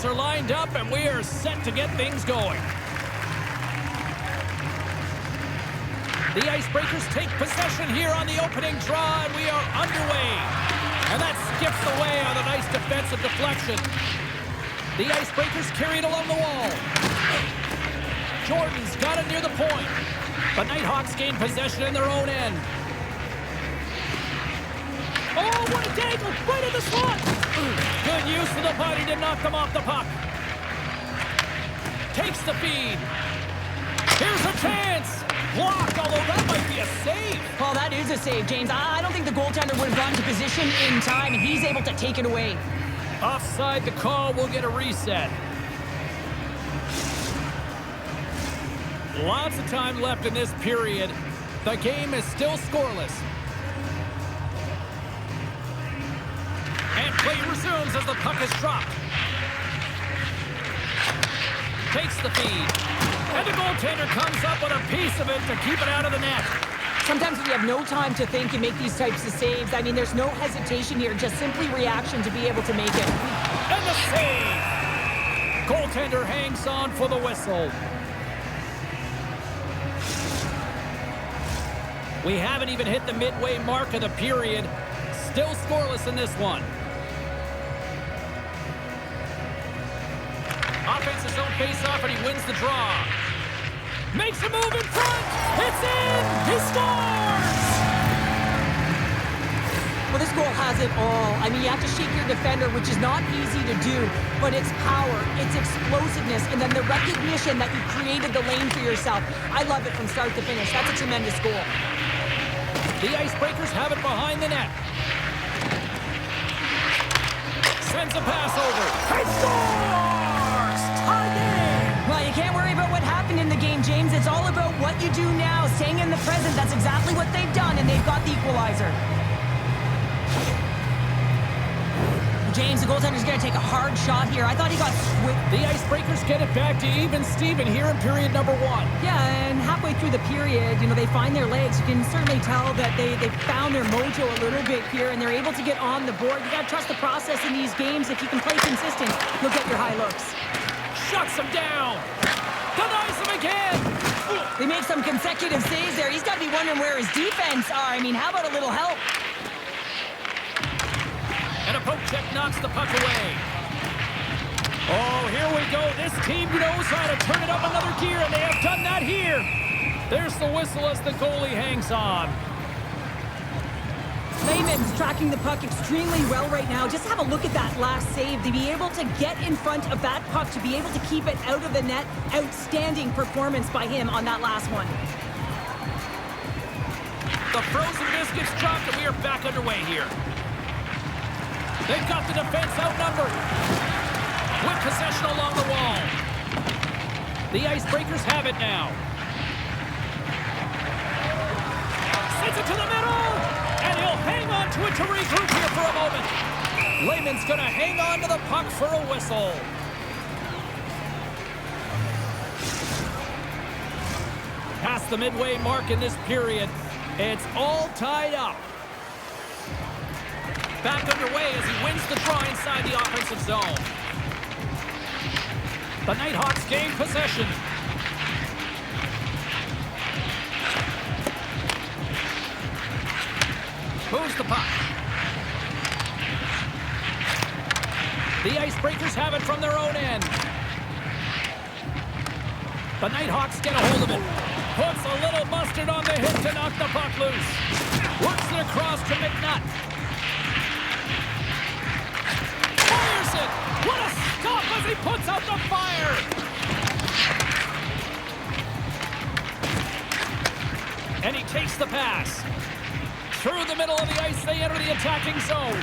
are lined up, and we are set to get things going. The Icebreakers take possession here on the opening draw, and we are underway. And that skips away on a nice defensive deflection. The Icebreakers carry it along the wall. Jordan's got it near the point. The Nighthawks gain possession in their own end. Oh, what a dangle! Right in the slot! Good use of the body to knock them off the puck. Takes the feed. Here's a chance! Blocked, although that might be a save. Well, that is a save, James. I don't think the goaltender would have gotten to position in time, and he's able to take it away. Offside the call, we'll get a reset. Lots of time left in this period. The game is still scoreless. And play resumes as the puck is dropped. Takes the feed. And the goaltender comes up with a piece of it to keep it out of the net. Sometimes when you have no time to think and make these types of saves, I mean, there's no hesitation here, just simply reaction to be able to make it. And the save! Goaltender hangs on for the whistle. We haven't even hit the midway mark of the period. Still scoreless in this one. Offense his own face-off, and he wins the draw. Makes a move in front. It's in. He scores. Well, this goal has it all. I mean, you have to shake your defender, which is not easy to do, but it's power, it's explosiveness, and then the recognition that you created the lane for yourself. I love it from start to finish. That's a tremendous goal. The Icebreakers have it behind the net. Sends a pass over. He scores! Tie game! Well, you can't worry about what happened in the game, James. It's all about what you do now, staying in the present. That's exactly what they've done, and they've got the equalizer. James, the goaltender's going to take a hard shot here. I thought he got swift. The Icebreakers get it back to even Steven here in period number 1. Yeah, and halfway through the period, you know, they find their legs. You can certainly tell that they found their mojo a little bit here, and they're able to get on the board. You got to trust the process in these games. If you can play consistent, you'll get your high looks. Shuts him down. Denies him again. They make some consecutive saves there. He's got to be wondering where his defense are. I mean, how about a little help? And a poke check knocks the puck away. Oh, here we go. This team knows how to turn it up another gear, and they have done that here. There's the whistle as the goalie hangs on. Lehman's tracking the puck extremely well right now. Just have a look at that last save. To be able to get in front of that puck, to be able to keep it out of the net, outstanding performance by him on that last one. The frozen biscuits dropped, and we are back underway here. They've got the defense outnumbered. With possession along the wall. The Icebreakers have it now. Sends it to the middle. And he'll hang on to it to regroup here for a moment. Lehman's going to hang on to the puck for a whistle. Past the midway mark in this period. It's all tied up. Back underway as he wins the draw inside the offensive zone. The Nighthawks gain possession. Moves the puck. The Icebreakers have it from their own end. The Nighthawks get a hold of it. Puts a little mustard on the hip to knock the puck loose. Works it across to McNutt. Fires it! What a stop as he puts out the fire! And he takes the pass. Through the middle of the ice, they enter the attacking zone.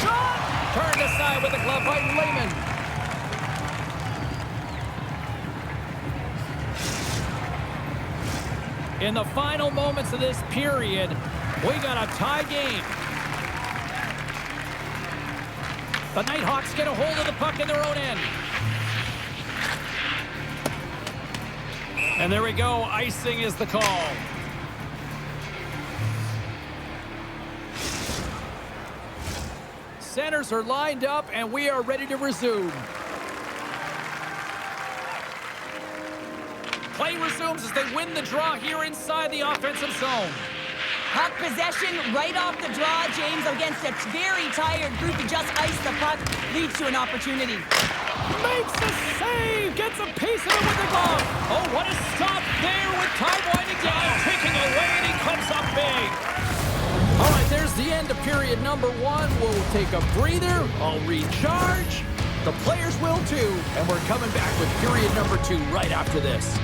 Shot! Turned aside with the glove by Lehman. In the final moments of this period, we got a tie game. The Nighthawks get a hold of the puck in their own end. And there we go. Icing is the call. centers are lined up, and we are ready to resume. Play resumes as they win the draw here inside the offensive zone. Puck possession right off the draw, James, against a very tired group to just ice the puck leads to an opportunity. Makes the save, gets a piece of it with the glove. Oh, what a stop there with time winding down, taking away, and he comes up big. All right, there's the end of period number 1. We'll take a breather, I'll recharge. The players will too, and we're coming back with period number 2 right after this.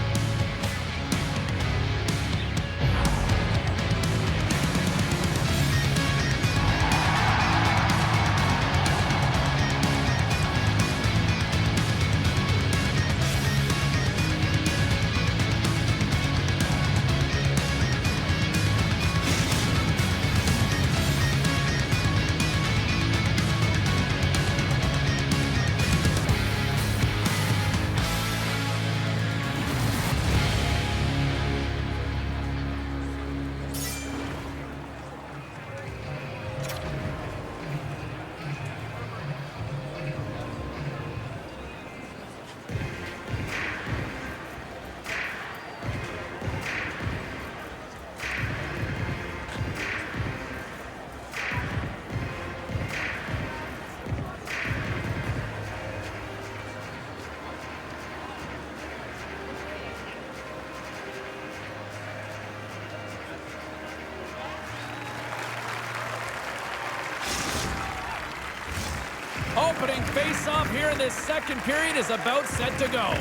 Opening face-off here in this second period is about set to go.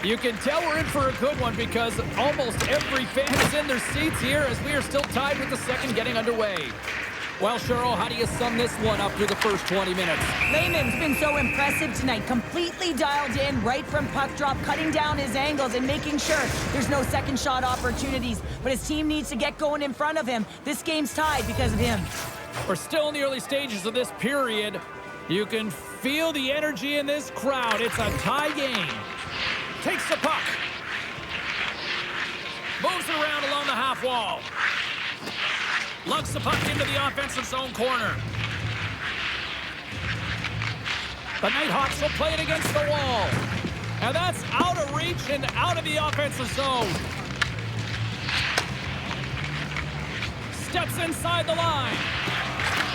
You can tell we're in for a good one because almost every fan is in their seats here as we are still tied with the second getting underway. Well, Cheryl, how do you sum this one up through the first 20 minutes? Lehman's been so impressive tonight, completely dialed in right from puck drop, cutting down his angles and making sure there's no second shot opportunities. But his team needs to get going in front of him. This game's tied because of him. We're still in the early stages of this period. You can feel the energy in this crowd. It's a tie game. Takes the puck. Moves it around along the half wall. Lugs the puck into the offensive zone corner. The Nighthawks will play it against the wall. And that's out of reach and out of the offensive zone. Steps inside the line.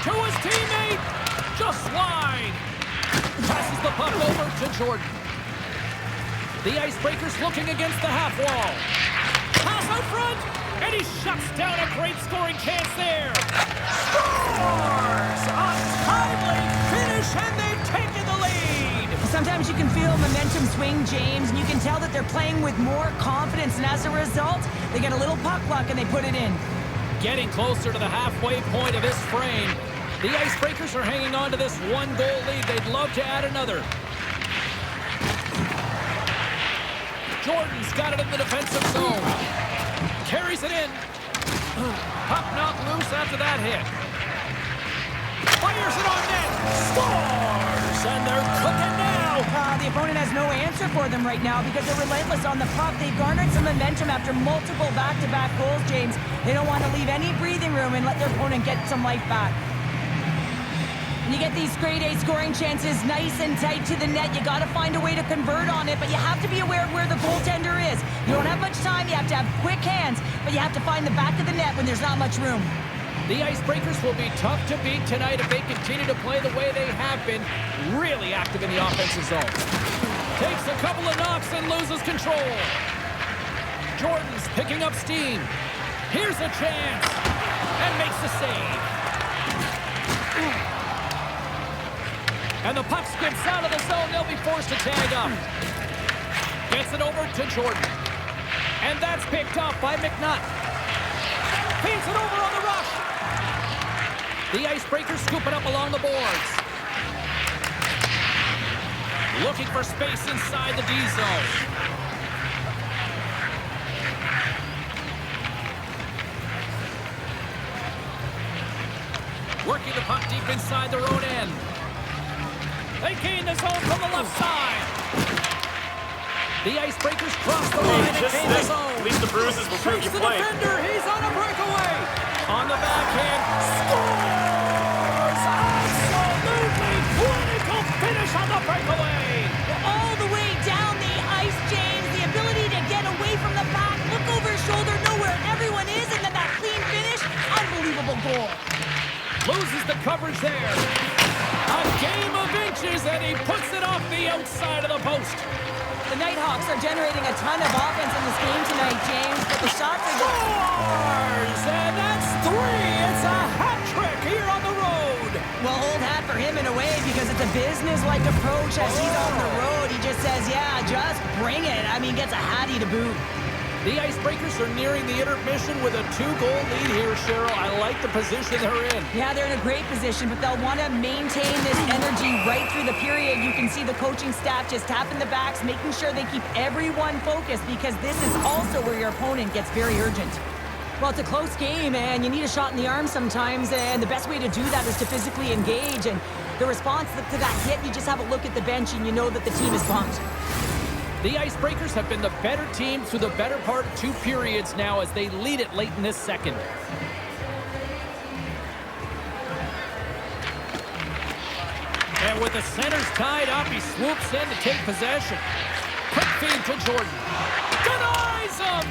To his teammate. Just wide. Passes the puck over to Jordan. The Icebreakers looking against the half wall. Pass out front. And he shuts down a great scoring chance there. Scores! A timely finish, and they've taken the lead. Sometimes you can feel momentum swing, James, and you can tell that they're playing with more confidence, and as a result, they get a little puck luck and they put it in. Getting closer to the halfway point of this frame. The Icebreakers are hanging on to this one-goal lead. They'd love to add another. Jordan's got it in the defensive zone. Carries it in. Puck knocked loose after that hit. Fires it on net. Scores! And they're cooking now. The opponent has no answer for them right now because they're relentless on the puck. They've garnered some momentum after multiple back-to-back goals, James. They don't want to leave any breathing room and let their opponent get some life back. When you get these grade A scoring chances nice and tight to the net, you got to find a way to convert on it, but you have to be aware of where the goaltender is. You don't have much time, you have to have quick hands, but you have to find the back of the net when there's not much room. The Icebreakers will be tough to beat tonight if they continue to play the way they have been, really active in the offensive zone. Takes a couple of knocks and loses control. Jordan's picking up steam. Here's a chance, and makes the save. And the puck skips out of the zone. They'll be forced to tag up. Gets it over to Jordan. And that's picked up by McNutt. Feeds it over on the rush. The Icebreakers scoop it up along the boards. Looking for space inside the D zone. Working the puck deep inside their own end. They gain the zone from the left side. The Icebreakers cross the line and gain the zone. At least the bruises will prove you The play. defender, he's on a breakaway. On the backhand. Scores! Absolutely clinical finish on the breakaway. All the way down the ice, James. The ability to get away from the back, look over his shoulder, know where everyone is, and then that clean finish. Unbelievable goal. Loses the coverage there. A game of inches, and he puts it off the outside of the post. The Nighthawks are generating a ton of offense in this game tonight, James, but the shots are just... Scores! And that's 3. It's a hat trick here on the road. Well, old hat for him in a way because it's a business-like approach as he's on the road. He just says, yeah, just bring it. I mean, gets a hattie to boot. The Icebreakers are nearing the intermission with a 2-goal lead here, Cheryl. I like the position they're in. Yeah, they're in a great position, but they'll want to maintain this energy right through the period. You can see the coaching staff just tapping the backs, making sure they keep everyone focused because this is also where your opponent gets very urgent. Well, it's a close game, and you need a shot in the arm sometimes, and the best way to do that is to physically engage. And the response to that hit, you just have a look at the bench, and you know that the team is pumped. The Icebreakers have been the better team through the better part of 2 periods now as they lead it late in this second. And with the centers tied up, he swoops in to take possession. Quick feed to Jordan. Denies him!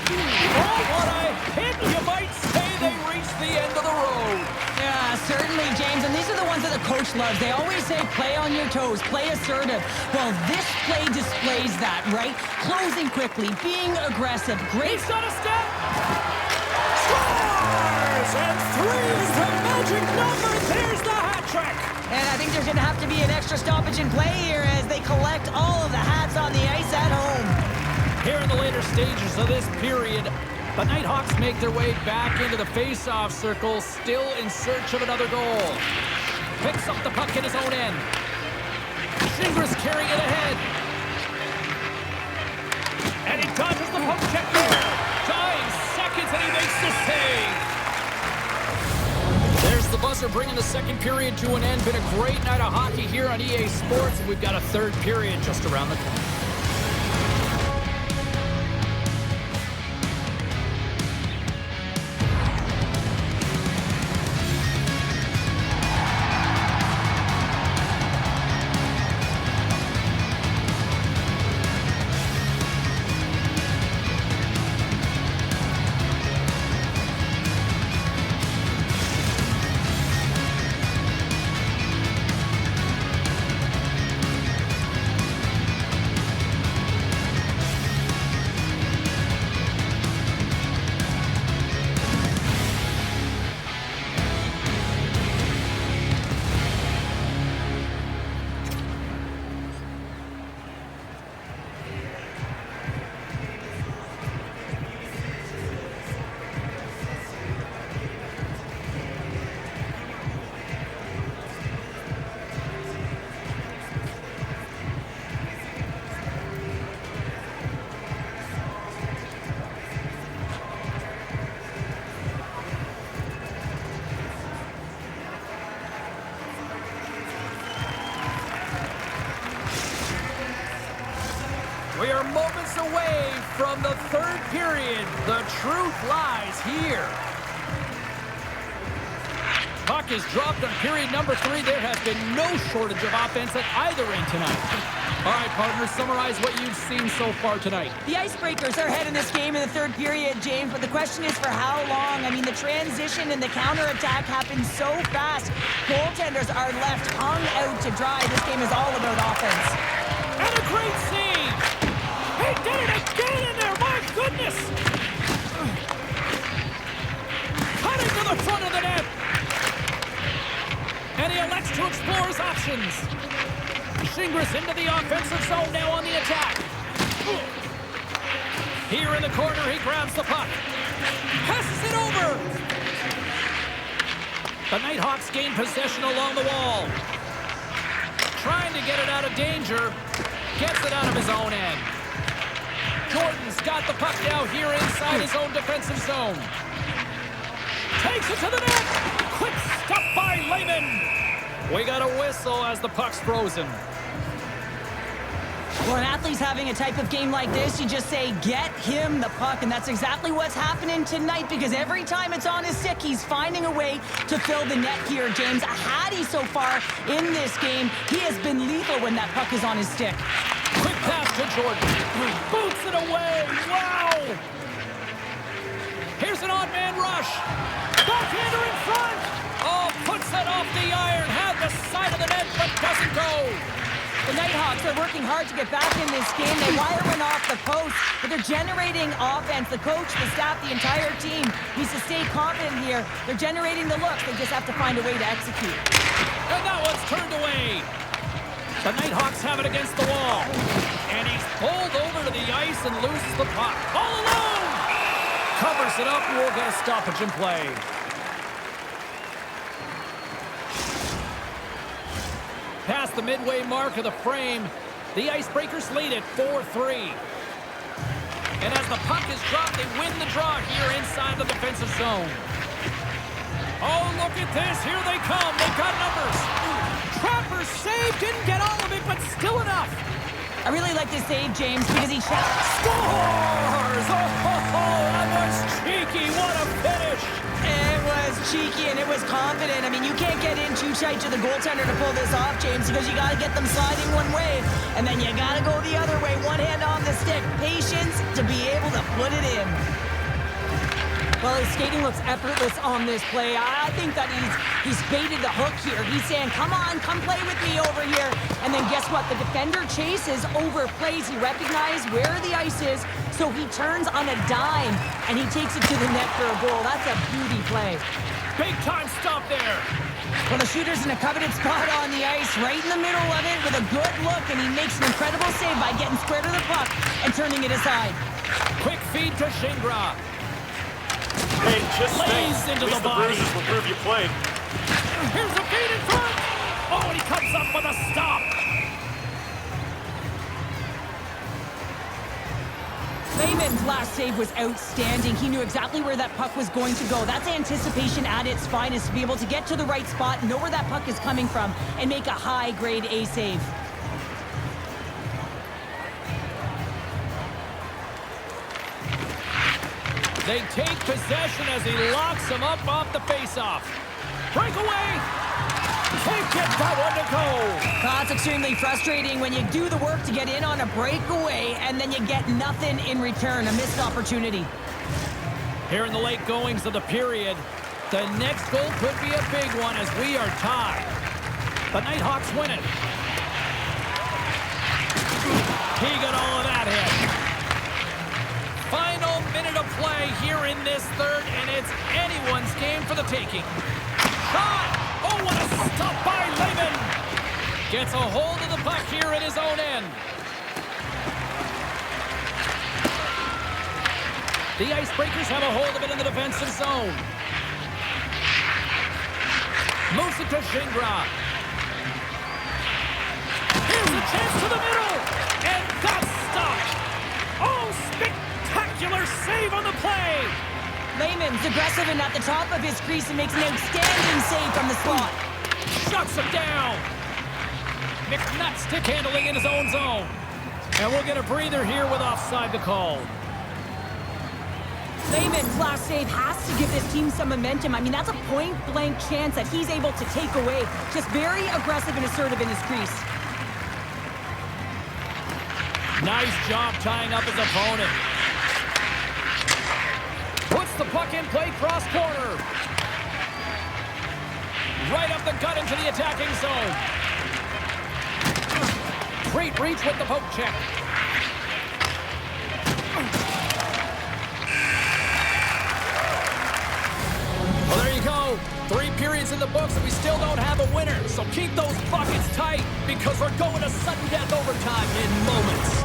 Oh, what a hit! You might say they reached the end of the road. Yeah, certainly, James, and these are the ones that the coach loves. They always say, play on your toes, play assertive. Well, this play displays that, right? Closing quickly, being aggressive, great... He's got a step! Scores! And 3 is the magic number. There's the hat trick. And I think there's going to have to be an extra stoppage in play here as they collect all of the hats on the ice at home. Here in the later stages of this period, the Nighthawks make their way back into the face-off circle, still in search of another goal. Picks up the puck in his own end. Shingris carrying it ahead. And he dodges the poke check there. 9 seconds and he makes the save. There's the buzzer bringing the second period to an end. Been a great night of hockey here on EA Sports, and we've got a third period just around the corner. We are moments away from the third period. The truth lies here. Puck is dropped on period number 3. There has been no shortage of offense at either end tonight. All right, partners, summarize what you've seen so far tonight. The Icebreakers are ahead in this game in the third period, James, but the question is for how long? I mean, the transition and the counterattack happen so fast. Goaltenders are left hung out to dry. This game is all about offense. And a great save! He did it again in there, my goodness! Cutting to the front of the net! And he elects to explore his options. Shingris into the offensive zone now on the attack. Here in the corner, he grabs the puck. Passes it over! The Nighthawks gain possession along the wall. Trying to get it out of danger. Gets it out of his own end. Jordan's got the puck now here inside his own defensive zone. Takes it to the net. Quick stop by Lehman. We got a whistle as the puck's frozen. Well, an athlete's having a type of game like this, you just say, get him the puck, and that's exactly what's happening tonight, because every time it's on his stick, he's finding a way to fill the net here, James. A Hattie so far in this game. He has been lethal when that puck is on his stick. Quick pass to Jordan. Boots it away. Wow! Here's an odd man rush. Backhander in front. Oh, puts it off the iron. Had the side of the net, but doesn't go. The Nighthawks are working hard to get back in this game. They wire one off the post, but they're generating offense. The coach, the staff, the entire team needs to stay confident here. They're generating the looks. They just have to find a way to execute. And that one's turned away. The Nighthawks have it against the wall. And he's pulled over to the ice and loses the puck. All alone! Covers it up, and we'll get a stoppage in play. Past the midway mark of the frame, the Icebreakers lead it 4-3. And as the puck is dropped, they win the draw here inside the defensive zone. Oh, look at this. Here they come. They've got numbers. Trapper saved. Didn't get all of it, but still enough. I really like this save, James, because he Scores! Oh, that was cheeky. What a finish. It was cheeky and it was confident. I mean, you can't get in too tight to the goaltender to pull this off, James, because you got to get them sliding one way, and then you got to go the other way. One hand on the stick. Patience to be able to put it in. Well, his skating looks effortless on this play. I think that he's baited the hook here. He's saying, come on, come play with me over here. And then guess what? The defender chases, overplays. He recognized where the ice is, so he turns on a dime, and he takes it to the net for a goal. That's a beauty play. Big time stop there. Well, the shooter's in a coveted spot on the ice, right in the middle of it with a good look, and he makes an incredible save by getting square to the puck and turning it aside. Quick feed to Shingra. Hey, just Lays think, into at least the body. bruises will prove you played. Here's a feed in front. Oh, and he comes up with a stop. Lehman's last save was outstanding. He knew exactly where that puck was going to go. That's anticipation at its finest, to be able to get to the right spot, know where that puck is coming from, and make a high-grade A save. They take possession as he locks him up off the faceoff. Breakaway. Can't get that one to go. That's extremely frustrating when you do the work to get in on a breakaway and then you get nothing in return, a missed opportunity. Here in the late goings of the period, the next goal could be a big one as we are tied. The Nighthawks win it. He got all of that hit. Final minute of play here in this third, and it's anyone's game for the taking. Shot! Oh, what a stop by Lehman! Gets a hold of the puck here at his own end. The Icebreakers have a hold of it in the defensive zone. Moves it to Shingra. Here's a chance to the middle, and that's stopped. Oh, spectacular save on the play. Lehman's aggressive and at the top of his crease and makes an outstanding save from the slot. Shuts him down. McNutt stick handling in his own zone. And we'll get a breather here with offside the call. Lehman's last save has to give this team some momentum. I mean, that's a point-blank chance that he's able to take away. Just very aggressive and assertive in his crease. Nice job tying up his opponent. Puts the puck in play, cross corner. Right up the gut into the attacking zone. Great reach with the poke check. Well, there you go. 3 periods in the books and we still don't have a winner. So keep those buckets tight because we're going to sudden death overtime in moments.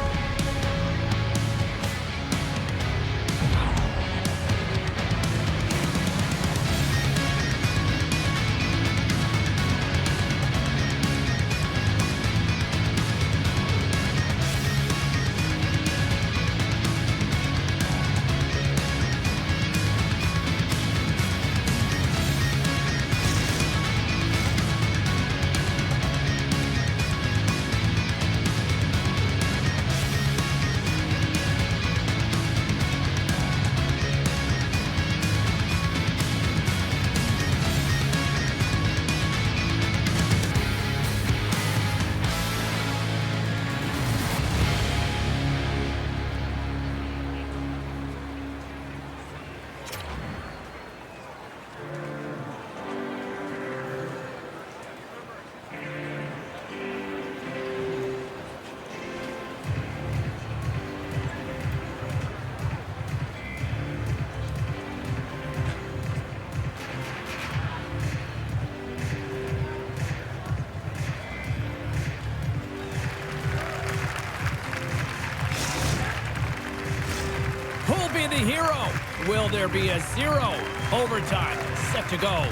hero. Will there be a 0? Overtime set to go.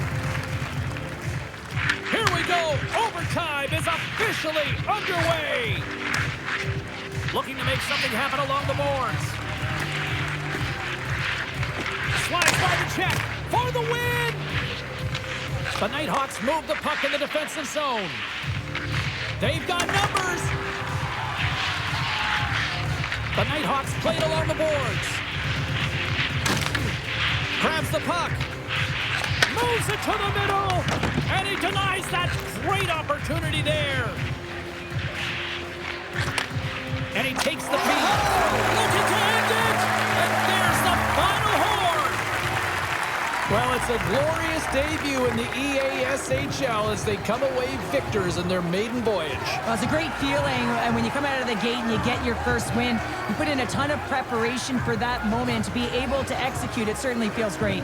Here we go. Overtime is officially underway. Looking to make something happen along the boards. Slides by the check for the win. The Nighthawks move the puck in the defensive zone. They've got numbers. The Nighthawks play it along the boards. Grabs the puck. Moves it to the middle. And he denies that great opportunity there. And he takes the feed. Looking to end it. And there's the final horn. Well, it's a glorious debut in the EASHL as they come away victors in their maiden voyage. Well, it's a great feeling, and when you come out of the gate and you get your first win, you put in a ton of preparation for that moment. To be able to execute, it certainly feels great.